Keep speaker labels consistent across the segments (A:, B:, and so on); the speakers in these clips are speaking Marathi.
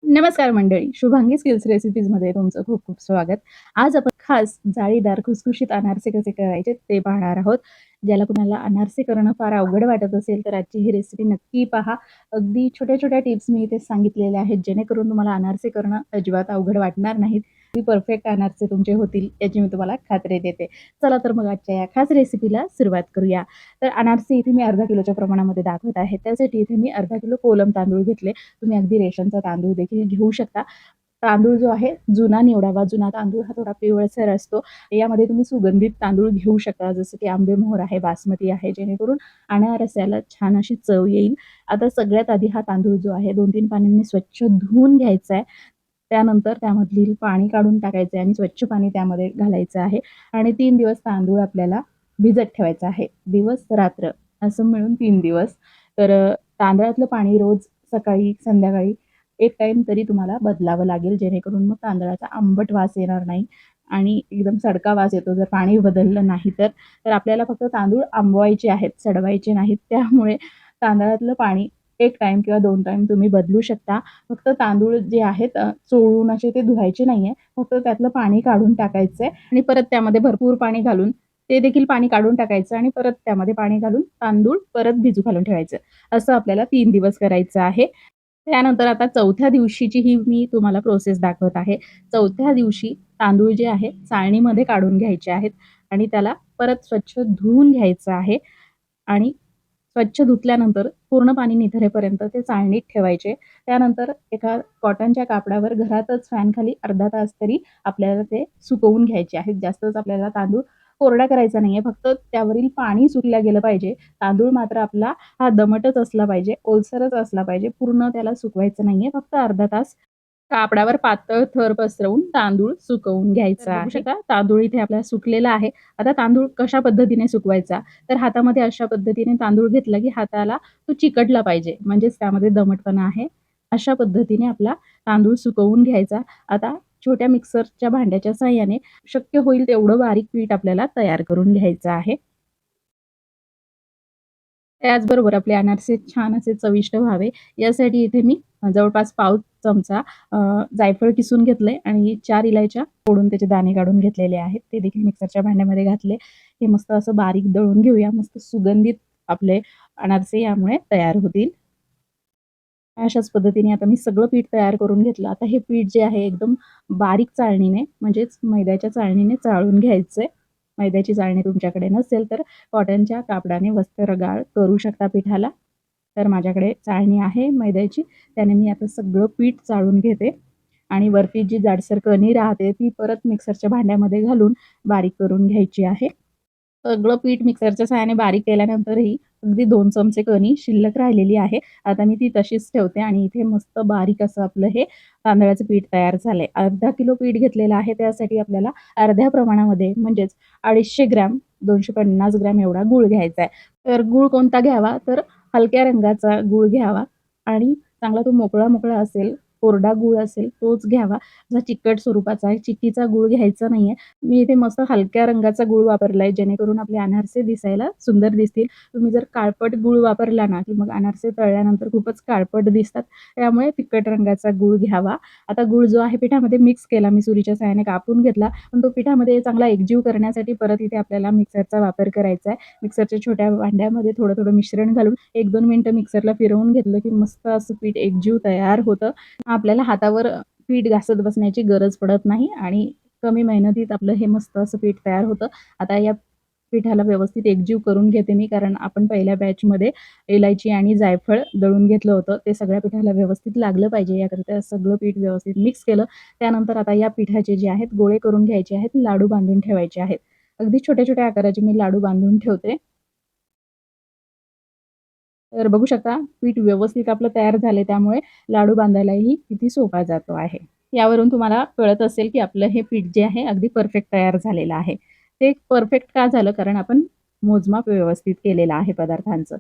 A: नमस्कार मंडळी. शुभांगी स्किल्स रेसिपीजमध्ये तुमचं खूप खूप स्वागत. आज आपण खास जाळीदार खुसखुशीत अनारसे कसे करायचे ते पाहणार आहोत. ज्याला कुणाला अनारसे करणं फार अवघड वाटत असेल तर आजची ही रेसिपी नक्की पहा. अगदी छोट्या-छोट्या टिप्स मी इथे सांगितलेल्या आहेत जेणेकरून तुम्हाला अनारसे करणं अजिबात अवघड वाटणार नाहीत. अगदी परफेक्ट अनारसे तुमचे होतील याची मी तुम्हाला खात्री देते. चला तर मग आजच्या या खास रेसिपीला सुरुवात करूया. तर अनारसे इथे मी अर्धा किलोच्या प्रमाणामध्ये दाखवत आहे. त्यासाठी इथे मी अर्धा किलो कोलम तांदूळ घेतले. तुम्ही अगदी रेशनचा तांदूळ देखील घेऊ शकता. तांदूळ जो आहे जुना निवडावा. जुना तांदूळ हा थोडा पिवळसर असतो. यामध्ये तुम्ही सुगंधित तांदूळ घेऊ शकता जसं की आंबेमोहोर आहे, बासमती आहे, जेणेकरून अनारस्याला छान अशी चव येईल. आता सगळ्यात आधी हा तांदूळ जो आहे 2-3 पाण्यांनी स्वच्छ धुवून घ्यायचा आहे. त्यानंतर त्यामधील पाणी काढून टाकायचं आहे आणि स्वच्छ पाणी त्यामध्ये घालायचं आहे आणि 3 दिवस तांदूळ आपल्याला भिजत ठेवायचा आहे. दिवस-रात्र असं मिळून 3 दिवस. तर तांदळातलं पाणी रोज सकाळी, संध्याकाळी एक टाईम तरी तुम्हाला बदलावं लागेल, जेणेकरून मग तांदळाचा आंबट वास येणार नाही आणि एकदम सडका वास येतो जर पाणी बदललं नाही तर. तर आपल्याला फक्त तांदूळ आंबवायचे आहेत, सडवायचे नाहीत. त्यामुळे तांदळातलं पाणी 1 टाईम किंवा 2 टाईम तुम्ही बदलू शकता. फक्त तांदूळ जे आहेत चोळून असे ते धुवायचे नाहीये. फक्त त्यातलं पाणी काढून टाकायचंय आणि परत त्यामध्ये भरपूर पाणी घालून ते देखील पाणी काढून टाकायचं आणि परत त्यामध्ये पाणी घालून तांदूळ परत भिजू घालून ठेवायचं. असं आपल्याला 3 दिवस करायचं आहे. त्यानंतर आता चौथ्या दिवशीची ही मी तुम्हाला प्रोसेस दाखवत आहे. चौथ्या दिवशी तांदूळ जे आहे चाळणीमध्ये काढून घ्यायचे आहेत आणि त्याला परत स्वच्छ धुवून घ्यायचं आहे आणि स्वच्छ धुतल्यानंतर पूर्ण पाणी निथळेपर्यंत ते चाळणीत ठेवायचे. त्यानंतर एका कॉटनच्या कापडावर घरातच फॅनखाली अर्धा तास तरी आपल्याला ते सुकवून घ्यायचे आहेत. जास्तच आपल्याला तांदूळ कोरडा करायचा नाहीये. फक्त त्यावरील पाणी सुकलं गेलं पाहिजे. तांदूळ मात्र आपला हा दमटच असला पाहिजे, ओलसरच असला पाहिजे. पूर्ण त्याला सुकवायचं नाहीये. फक्त अर्धा तास कापडावर पातळ थर पसरवून तांदूळ सुकवून घ्यायचा आहे. बघू शकता तांदूळ इथे आपला सुकलेला आहे. आता तांदूळ कशा पद्धतीने सुकवायचा? तर हातामध्ये अशा पद्धतीने तांदूळ घेतला की हाताला तो चिकटला पाहिजे. म्हणजेच त्यामध्ये दमटपणा आहे. अशा पद्धतीने आपला तांदूळ सुकवून घ्यायचा. आता छोट्या मिक्सरच्या भांड्याच्या साहाय्याने शक्य होईल तेवढं बारीक पीठ आपल्याला तयार करून घ्यायचं आहे. त्याचबरोबर आपले अनारसे छान असे चविष्ट व्हावे यासाठी इथे मी जवळपास पाव चमचा जायफळ किसून घेतलंय आणि 4 इलायच्या फोडून त्याचे दाणे काढून घेतलेले आहेत. ते देखील मिक्सरच्या भांड्यामध्ये घातले. हे मस्त असं बारीक दळून घेऊया. मस्त सुगंधित आपले अनारसे यामुळे तयार होतील. अशाच पद्धतीने आता मी सगळं पीठ तयार करून घेतलं. आता हे पीठ जे आहे एकदम बारीक चाळणीने म्हणजेच मैद्याच्या चाळणीने चाळून घ्यायचंय. मैद्याची चाळणी तुमच्याकडे नसेल तर कॉटनच्या कापडाने वस्त्रगाळ करू शकता पिठाला. तर माझ्याकडे चाळणी आहे मैद्याची. त्याने मी आता सगळं पीठ चाळून घेते आणि वरती जी जाडसर कणी राहते ती परत मिक्सरच्या भांड्यामध्ये घालून बारीक करून घ्यायची आहे. सगळं पीठ मिक्सरच्या साहाय्याने बारीक केल्यानंतरही अगदी 2 चमचे कणी शिल्लक राहिलेली आहे. आता मी ती तशीच ठेवते आणि इथे मस्त बारीक असं आपलं हे तांदळाचं पीठ तयार झालंय. अर्धा किलो पीठ घेतलेलं आहे त्यासाठी आपल्याला अर्ध्या प्रमाणामध्ये म्हणजेच 250 ग्रॅम, 250 ग्रॅम एवढा गूळ घ्यायचा आहे. तर गूळ कोणता घ्यावा? तर हलक्या रंगाचा गूळ घ्यावा आणि चांगला तो मोकळा-मोकळा असेल, कोरडा गूळ असेल तोच घ्यावा. असा चिकट स्वरूपाचा आहे. चिक्कीचा गूळ घ्यायचा नाहीये. मी इथे मस्त हलक्या रंगाचा गूळ वापरलाय जेणेकरून आपले अनारसे दिसायला सुंदर दिसतील. तुम्ही जर काळपट गूळ वापरला ना, की मग अनारसे तळल्यानंतर खूपच काळपट दिसतात. त्यामुळे फिकट रंगाचा गूळ घ्यावा. आता गूळ जो आहे पिठामध्ये मिक्स केला मी सुरीच्या साहाय्याने कापून घेतला. पण तो पिठामध्ये चांगला एकजीव करण्यासाठी परत इथे आपल्याला मिक्सरचा वापर करायचा आहे. मिक्सरच्या छोट्या भांड्यामध्ये थोडं-थोडं मिश्रण घालून 1-2 मिनिटं मिक्सरला फिरवून घेतलं, की मस्त असं पीठ एकजीव तयार होतं. आपल्याला हातावर पीठ घासत बसण्याची गरज पडत नाही आणि कमी मेहनतीत आपलं हे मस्त असं पीठ तयार होतं. आता या पिठाला व्यवस्थित एकजीव करून घेते मी, कारण आपण पहिल्या बॅचमध्ये इलायची आणि जायफळ दळून घेतलं होतं. ते सगळ्या पिठाला व्यवस्थित लागलं पाहिजे याकरिता सगळं पीठ व्यवस्थित मिक्स केलं. त्यानंतर आता या पिठाचे जे आहेत गोळे करून घ्यायचे आहेत, लाडू बांधून ठेवायचे आहेत. अगदी छोट्या-छोट्या आकाराचे मी लाडू बांधून ठेवते. तर बघू शकता पीठ व्यवस्थित आपलं तयार झालंय त्यामुळे लाडू बांधायलाही किती सोपा जातो आहे. यावरून तुम्हाला कळत असेल, की आपलं हे पीठ जे आहे अगदी परफेक्ट तयार झालेलं आहे. ते परफेक्ट का झालं? कारण आपण मोजमाप व्यवस्थित केलेलं आहे पदार्थांचं.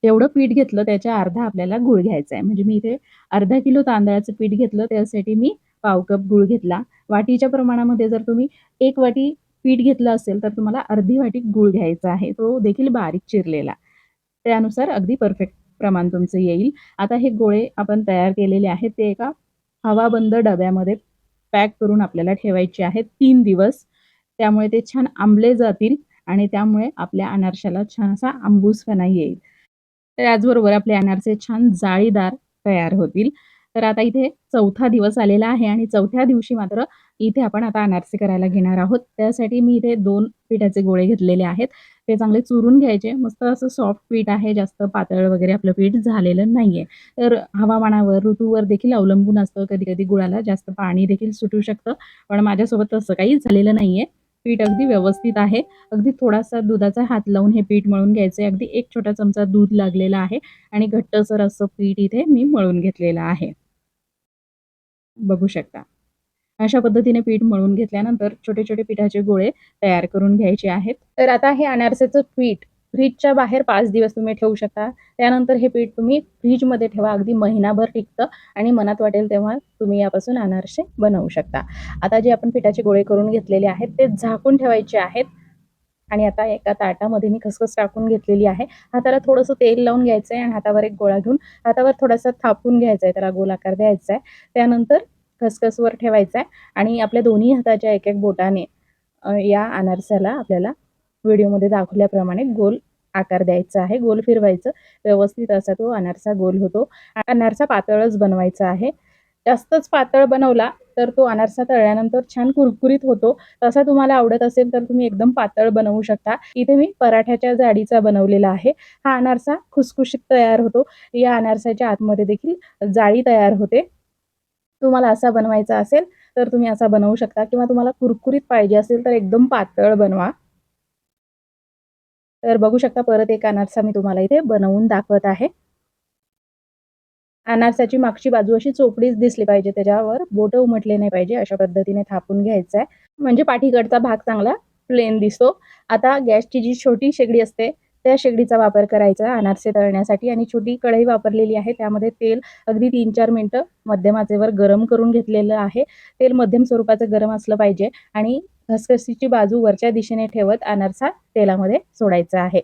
A: जेवढं पीठ घेतलं त्याच्या अर्धा आपल्याला गूळ घ्यायचा आहे. म्हणजे मी इथे अर्धा किलो तांदळाचं पीठ घेतलं त्यासाठी मी पाव कप गूळ घेतला. वाटीच्या प्रमाणामध्ये जर तुम्ही 1 वाटी पीठ घेतलं असेल, तर तुम्हाला अर्धी वाटी गूळ घ्यायचा आहे. तो देखील बारीक चिरलेला. त्यानुसार अगदी परफेक्ट प्रमाण तुमचं येईल. आता हे गोळे आपण तयार केलेले आहेत ते एका हवाबंद डब्यामध्ये पॅक करून आपल्याला ठेवायचे आहेत 3 दिवस. त्यामुळे ते छान आंबले जातील आणि त्यामुळे आपल्या अनारशाला छान असा आंबूसपणा येईल. त्याचबरोबर आपले अनारसे छान जाळीदार तयार होतील. तर आता इथे 4था दिवस आलेला आहे आणि 4थ्या दिवशी मात्र इथे आपण आता अनारसे करायला घेणार आहोत. त्यासाठी मी इथे 2 पिठाचे गोळे घेतलेले आहेत. ते चांगले चुरून घ्यायचे. मस्त असं सॉफ्ट पीठ आहे, जास्त पातळ वगैरे आपलं पीठ झालेलं नाहीये. तर हवामानावर, ऋतूवर देखील अवलंबून असतं. कधी-कधी गुळाला जास्त पाणी देखील सुटू शकतं. पण माझ्यासोबत तसं काही झालेलं नाहीये. पीठ अगदी व्यवस्थित आहे. अगदी थोडासा दुधाचा हात लावून हे पीठ मळून घ्यायचंय. अगदी 1 छोटा चमचा दूध लागलेला आहे आणि घट्टसर असं पीठ इथे मी मळून घेतलेलं आहे. बघू शकता. अशा पद्धतीने पीठ मळून घेतल्यानंतर छोटे-छोटे पिठाचे गोळे तयार करून घ्यायचे आहेत. तर आता हे अनारसेचं पीठ फ्रिजच्या बाहेर 5 दिवस तुम्ही ठेवू शकता. त्यानंतर हे पीठ तुम्ही फ्रिजमध्ये ठेवा. अगदी महिनाभर टिकतं आणि मनात वाटेल तेव्हा तुम्ही यापासून अनारसे बनवू शकता. आता जे आपण पिठाचे गोळे करून घेतलेले आहेत ते झाकून ठेवायचे आहेत. आणि आता एका ताटामध्ये मी खसखस टाकून घेतलेली आहे. हाताला थोडंसं तेल लावून घ्यायचं आहे आणि हातावर एक गोळा घेऊन हातावर थोडासा थापून घ्यायचा आहे. त्याला गोल आकार द्यायचा आहे. त्यानंतर खसखसवर ठेवायचा आहे आणि आपल्या दोन्ही हाताच्या एक-एक बोटाने या अनारसाला आपल्याला व्हिडिओमध्ये दाखवल्याप्रमाणे गोल आकार द्यायचा आहे. गोल फिरवायचं. व्यवस्थित असा तो अनारसा गोल होतो. अनारसा पातळच बनवायचा आहे. जास्तच पातळ बनवला तर तो अनारसा तळल्यानंतर छान कुरकुरीत होतो. तसा तुम्हाला आवडत असेल तर तुम्ही एकदम पातळ बनवू शकता. इथे मी पराठ्याच्या जाडीचा बनवलेला आहे. हा अनारसा खुसखुशीत तयार होतो. या अनारसाच्या आतमध्ये देखील जाळी तयार होते. तुम्हाला असा बनवायचा असेल तर तुम्ही असा बनवू शकता किंवा तुम्हाला कुरकुरीत पाहिजे असेल तर एकदम पातळ बनवा. तर बघू शकता परत एक अनारसा मी तुम्हाला इथे बनवून दाखवत आहे. अनारसाची मागची बाजू अशी चोपडीच दिसली पाहिजे. त्याच्यावर बोटं उमटले नाही पाहिजे. अशा पद्धतीने थापून घ्यायचं आहे. म्हणजे पाठीकडचा भाग चांगला प्लेन दिसतो. आता गॅसची जी छोटी शेगडी असते, त्या शेगडीचा वापर करायचा अनारसे तळण्यासाठी आणि छोटी कढई वापरलेली आहे. त्यामध्ये तेल अगदी 3-4 मिनिटं मध्यम आचेवर गरम करून घेतलेलं आहे. तेल मध्यम स्वरूपाचं गरम असलं पाहिजे आणि खसखशीची बाजू वरच्या दिशेने ठेवत अनारसा तेलामध्ये सोडायचा आहे.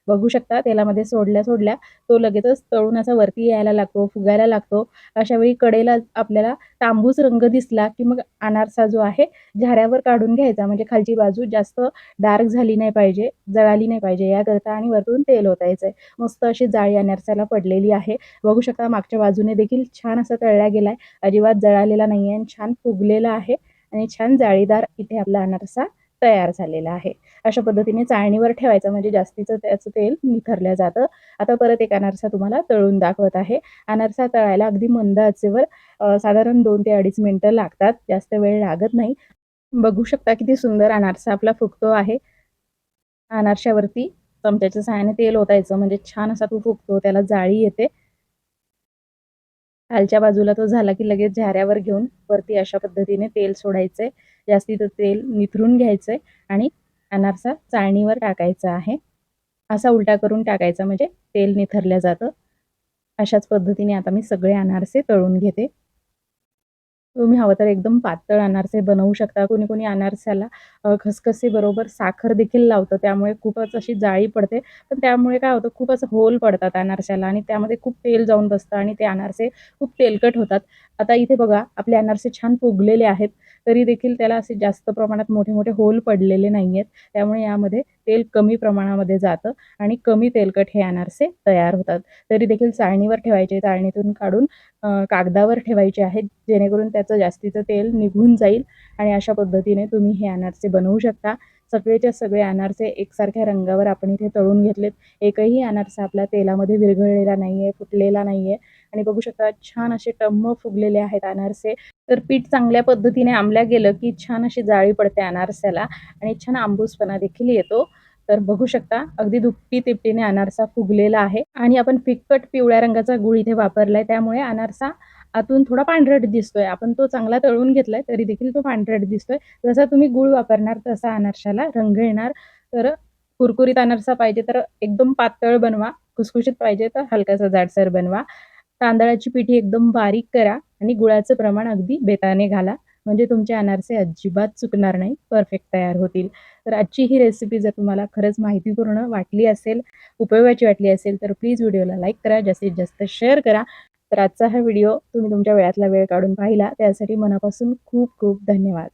A: बघू शकता तेलामध्ये सोडल्या-सोडल्या तो लगेचच तळून असा वरती यायला लागतो, फुगायला लागतो. अशा वेळी कडेला आपल्याला तांबूस रंग दिसला, की मग अनारसा जो आहे झाऱ्यावर काढून घ्यायचा. म्हणजे खालची बाजू जास्त डार्क झाली नाही पाहिजे, जळाली नाही पाहिजे याकरता आणि वरतून तेल ओतायचंय. मस्त अशी जाळी अनारसाला पडलेली आहे. बघू शकता मागच्या बाजूने देखील छान असा तळला गेलाय. अजिबात जळालेला नाहीये आणि छान फुगलेला आहे आणि छान जाळीदार इथे आपला अनारसा तयार झालेला आहे. अशा पद्धतीने चाळणीवर ठेवायचं म्हणजे जास्तीचं त्याचं तेल निथरलं जातं. आता परत एक अनारसा तुम्हाला तळून दाखवत आहे. अनारसा तळायला अगदी मंद आचेवर साधारण 2 ते 2.5 मिनिटं लागतात. जास्त वेळ लागत नाही. बघू शकता किती सुंदर अनारसा आपला फुगतो आहे. अनारशावरती चमच्याच्या सहाय्याने तेल ओतायचं म्हणजे छान असा तो फुगतो. त्याला जाळी येते. खालच्या बाजूला तो झाला की लगेच झाऱ्यावर घेऊन वरती अशा पद्धतीने तेल सोडायचंय. जास्तीचं तेल निथरून घ्यायचंय आणि अनारसा चाळणीवर टाकायचा आहे. असा उलटा करून टाकायचा म्हणजे तेल निथरलं जातं. अशाच पद्धतीने आता मी सगळे अनारसे तळून घेते. तुम्ही हवं तर एकदम पातळ अनारसे बनवू शकता. कोणी-कोणी अनारस्याला खसखशीबरोबर साखर देखील लावतं. त्यामुळे खूपच अशी जाळी पडते. पण त्यामुळे काय होतं खूप असं होल पडतात अनारशाला आणि त्यामध्ये खूप तेल जाऊन बसतं आणि ते अनारसे खूप तेलकट होतात. आता इथे बघा आपले अनारसे छान फुगलेले आहेत. तरी देखील त्याला असे जास्त प्रमाणात मोठे-मोठे होल पडलेले नाहीयेत. त्यामुळे यामध्ये तेल कमी प्रमाणामध्ये जातं आणि कमी तेलकट हे अनारसे तयार होतात. तरी देखील चाळणीवर ठेवायचे. चाळणीतून काढून कागदावर ठेवायचे आहेत. जेणेकरून त्याचं जास्तीचं तेल निघून जाईल आणि अशा पद्धतीने तुम्ही हे अनारसे बनवू शकता. सगळेच्या सगळे अनारसे एकसारख्या रंगावर आपण इथे तळून घेतलेत. एकही अनारसा आपला तेलामध्ये विरघळलेला नाहीये, फुटलेला नाहीये आणि बघू शकता छान असे टम्म फुगलेले आहेत अनारसे. तर पीठ चांगल्या पद्धतीने आंबल्या गेलं की छान अशी जाळी पडते अनारस्याला आणि छान आंबूसपणा देखील येतो. तर बघू शकता अगदी दुपटी-तिपटीने अनारसा फुगलेला आहे आणि आपण फिक्कट पिवळ्या रंगाचा गूळ इथे वापरलाय. त्यामुळे अनारसा आतून थोडा पांढरट दिसतोय. आपण तो चांगला तळून घेतलाय तरी देखील तो पांढरट दिसतोय. जसा तुम्ही गूळ वापरणार तसा अनारशाला रंग येणार. तर कुरकुरीत अनारसा पाहिजे तर एकदम पातळ बनवा. खुसखुशीत पाहिजे तर हलकासा जाडसर बनवा. तांदळाची पिठी एकदम बारीक करा आणि गुळाचं प्रमाण अगदी बेताने घाला. म्हणजे तुमचे अनारसे अजिबात चुकणार नाही. परफेक्ट तयार होतील. तर आजची ही रेसिपी जर तुम्हाला खरंच माहितीपूर्ण वाटली असेल, उपयोगाची वाटली असेल तर प्लीज व्हिडिओला लाईक करा, जास्तीत जास्त शेअर करा तर आजचा हा व्हिडिओ तुम्ही तुमच्या वेळातला वेळ काढून पाहिला त्यासाठी मनापासून खूप खूप धन्यवाद.